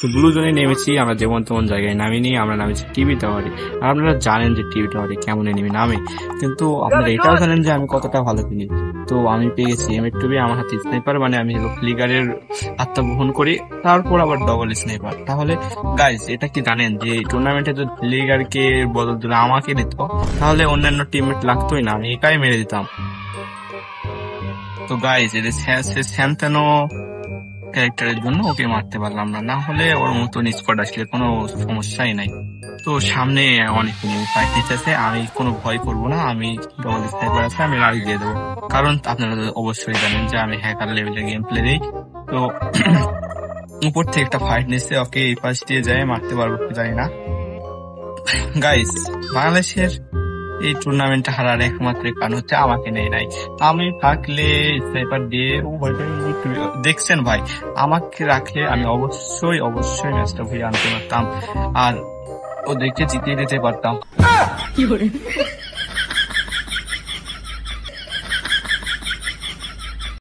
তো ব্লু জোনে নেমেছি, আমরা যেমন তেমন জায়গায় নামিনি, আমরা নামেছি টিভি টাওয়ারে। আর আপনারা জানেন যে টিভি টাওয়ারে কেমন এনিমি নামে, কিন্তু আপনারা এটাও জানেন যে আমি কতটা ভালো খেলি। তো আমি পেয়ে গেছি M8 আমার হাতে স্নাইপার, মানে আমি ফ্লিগারের আত্মগ্রহণ করি, তারপর আবার ডবল স্নাইপার। তাহলে গাইস এটা কি জানেন যে টুর্নামেন্টে যদি ফ্লিগারকে বদল দিলে আমাকে দিত, তাহলে অন্যান্য টিমমেট লাগতোই না, আমি একাই মেরে দিতাম। তো গাইস এটা স্যান্তানো ক্যারেক্টারের জন্য ওকে মারতে পারলাম না, না হলে ওর মতন স্কোয়াড আসলে কোনো সমস্যাই নাই। তো সামনে অনেক ফাইট নিতেছে, আমি কোনো ভয় করবো না, আমি ডবল স্নাইপার আছে, আমি রাশ দিয়ে দেবো। কারণ আপনারা তো অবশ্যই জানেন যে আমি হ্যাকার লেভেলের গেম প্লে দিই। তো উপর থেকে একটা ফাইট নিচ্ছে, ওকে এই পাশ দিয়ে যায় মারতে পারবো কি জানি না। গাইস বাংলাদেশের এই টুর্নামেন্টটা হারার একমাত্র কারণ হচ্ছে আমাকে নেই নাই। আমি থাকলে স্নাইপার দিয়ে ও ভাইটা দেখছেন ভাই, আমাকে রাখলে আমি অবশ্যই অবশ্যই ম্যাচটা ঘুরে আনতে পারতাম আর ওদেরকে জিতিয়ে দিতে পারতাম।